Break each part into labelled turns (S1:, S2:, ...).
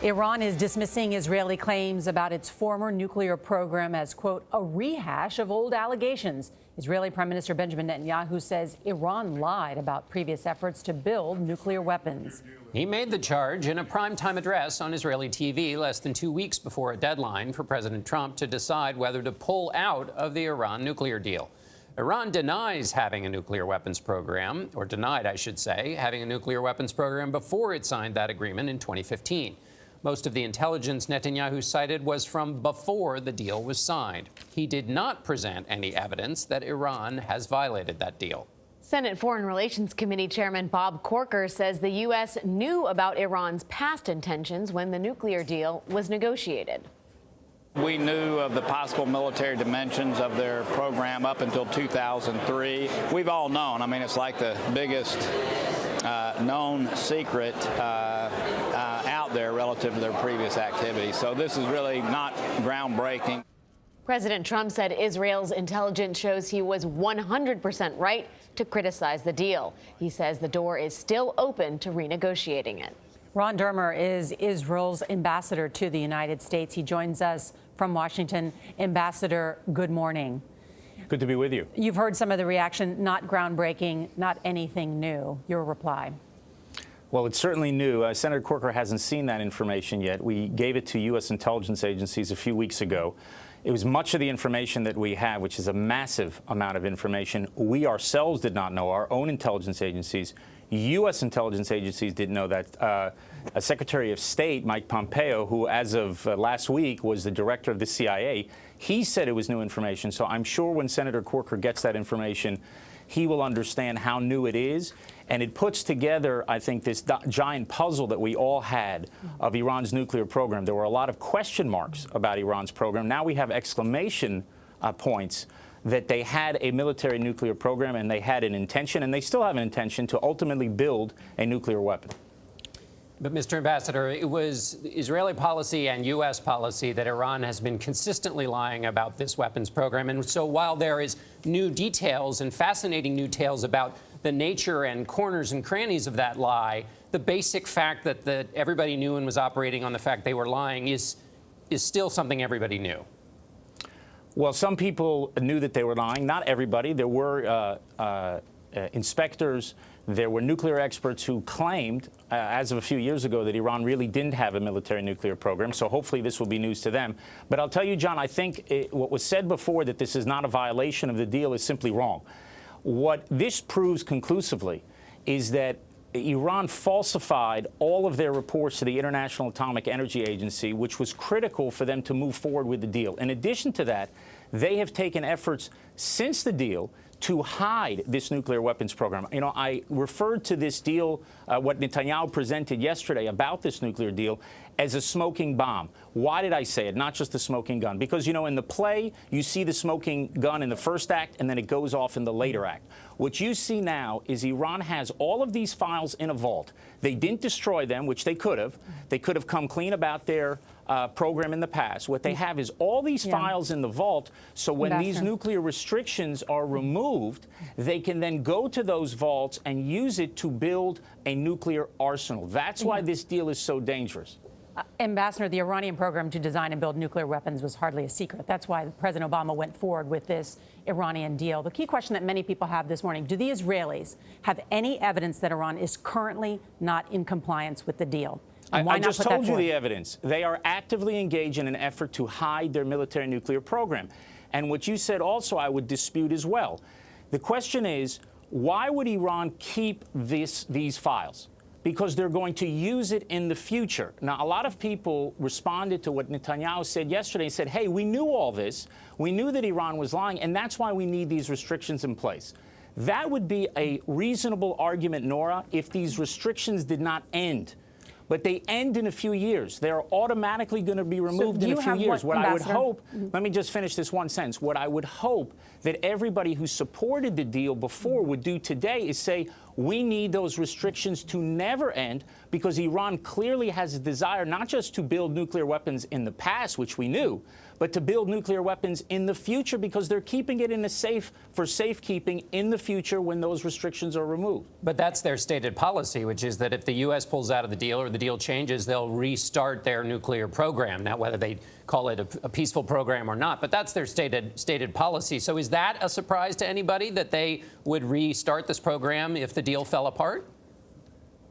S1: Iran is dismissing Israeli claims about its former nuclear program as, quote, a rehash of old allegations. Israeli Prime Minister Benjamin Netanyahu says Iran lied about previous efforts to build nuclear weapons.
S2: He made the charge in a primetime address on Israeli TV less than 2 weeks before a deadline for President Trump to decide whether to pull out of the Iran nuclear deal. Iran denies having a nuclear weapons program, or denied, I should say, having a nuclear weapons program before it signed that agreement in 2015. Most of the intelligence Netanyahu cited was from before the deal was signed. He did not present any evidence that Iran has violated that deal.
S3: Senate Foreign Relations Committee Chairman Bob Corker says the U.S. knew about Iran's past intentions when the nuclear deal was negotiated.
S4: We knew of the possible military dimensions of their program up until 2003. We've all known. I mean, it's like the biggest known secret out there relative to their previous activities. So this is really not groundbreaking.
S3: President Trump said Israel's intelligence shows he was 100% right to criticize the deal. He says the door is still open to renegotiating it.
S1: Ron Dermer is Israel's ambassador to the United States. He joins us from Washington. Ambassador, good morning.
S5: Good to be with you.
S1: You've heard some of the reaction, not groundbreaking, not anything new. Your reply?
S5: Well, it's certainly new. Senator Corker hasn't seen that information yet. We gave it to U.S. intelligence agencies a few weeks ago. It was much of the information that we have, which is a massive amount of information. We ourselves did not know, our own intelligence agencies. U.S. intelligence agencies didn't know that. Secretary of State Mike Pompeo, who as of last week was the director of the CIA, he said it was new information. So I'm sure when Senator Corker gets that information, he will understand how new it is. And it puts together, I think, this giant puzzle that we all had of Iran's nuclear program. There were a lot of question marks about Iran's program. Now we have exclamation points that they had a military nuclear program and they had an intention, and they still have an intention, to ultimately build a nuclear weapon.
S2: But, Mr. Ambassador, it was Israeli policy and U.S. policy that Iran has been consistently lying about this weapons program. And so while there is new details and fascinating new tales about the nature and corners and crannies of that lie, the basic fact that everybody knew and was operating on the fact they were lying is still something everybody knew.
S5: Well, some people knew that they were lying. Not everybody. There were inspectors. There were nuclear experts who claimed, as of a few years ago, that Iran really didn't have a military nuclear program. So hopefully this will be news to them. But I'll tell you, John, I think what was said before, that this is not a violation of the deal, is simply wrong. What this proves conclusively is that Iran falsified all of their reports to the International Atomic Energy Agency, which was critical for them to move forward with the deal. In addition to that, they have taken efforts since the deal to hide this nuclear weapons program. You know, I referred to this deal, what Netanyahu presented yesterday about this nuclear deal, as a smoking bomb. Why did I say it? Not just a smoking gun. Because, you know, in the play, you see the smoking gun in the first act, and then it goes off in the later act. What you see now is Iran has all of these files in a vault. They didn't destroy them, which they could have. They could have come clean about their program in the past. What they have is all these files in the vault, so when these nuclear restrictions are removed, they can then go to those vaults and use it to build a nuclear arsenal. That's why this deal is so dangerous.
S1: Ambassador, the Iranian program to design and build nuclear weapons was hardly a secret. That's why President Obama went forward with this Iranian deal. The key question that many people have this morning: do the Israelis have any evidence that Iran is currently not in compliance with the deal?
S5: I just told you the evidence. They are actively engaged in an effort to hide their military nuclear program. And what you said also I would dispute as well. The question is, why would Iran keep these files? Because they're going to use it in the future. Now, a lot of people responded to what Netanyahu said yesterday and said, hey, we knew all this. We knew that Iran was lying, and that's why we need these restrictions in place. That would be a reasonable argument, Norah, if these restrictions did not end. But they end in a few years. They're automatically going to be removed in a few years. What I would hope, let me just finish this one sentence. What I would hope that everybody who supported the deal before would do today is say, We need those restrictions to never end because Iran clearly has a desire not just to build nuclear weapons in the past, which we knew, but to build nuclear weapons in the future because they're keeping it in a safe for safekeeping in the future when those restrictions are removed.
S2: But that's their stated policy, which is that if the U.S. pulls out of the deal or the deal changes, they'll restart their nuclear program. Now, whether they call it a peaceful program or not, but that's their stated policy. So is that a surprise to anybody that they would restart this program if the deal fell apart?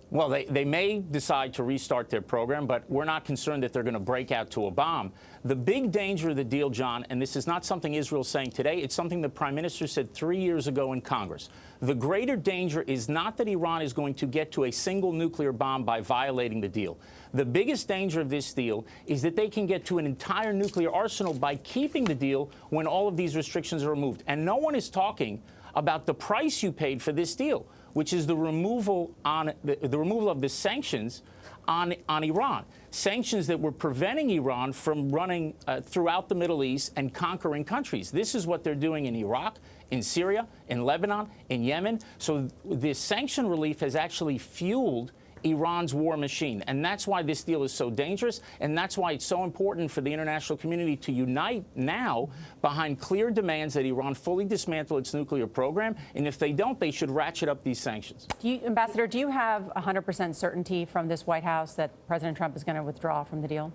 S5: Well, they may decide to restart their program, but we're not concerned that they're going to break out to a bomb. The big danger of the deal, John, and this is not something Israel's saying today, it's something the Prime Minister said 3 years ago in Congress. The greater danger is not that Iran is going to get to a single nuclear bomb by violating the deal. The biggest danger of this deal is that they can get to an entire nuclear arsenal by keeping the deal when all of these restrictions are removed. And no one is talking about the price you paid for this deal, which is the removal of the sanctions on Iran. Sanctions that were preventing Iran from running throughout the Middle East and conquering countries. This is what they're doing in Iraq, in Syria, in Lebanon, in Yemen. So this sanction relief has actually fueled Iran's war machine. And that's why this deal is so dangerous. And that's why it's so important for the international community to unite now behind clear demands that Iran fully dismantle its nuclear program. And if they don't, they should ratchet up these sanctions.
S1: Ambassador, do you have 100% certainty from this White House that President Trump is going to withdraw from the deal?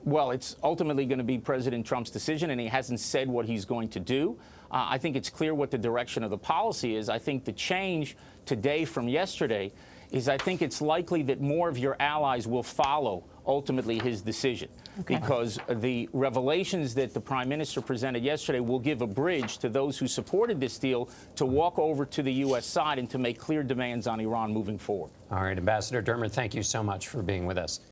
S5: Well, it's ultimately going to be President Trump's decision, and he hasn't said what he's going to do. I think it's clear what the direction of the policy is. I think the change today from yesterday is I think it's likely that more of your allies will follow ultimately his decision, because the revelations that the Prime Minister presented yesterday will give a bridge to those who supported this deal to walk over to the U.S. side and to make clear demands on Iran moving forward.
S2: All right, Ambassador Dermer, thank you so much for being with us.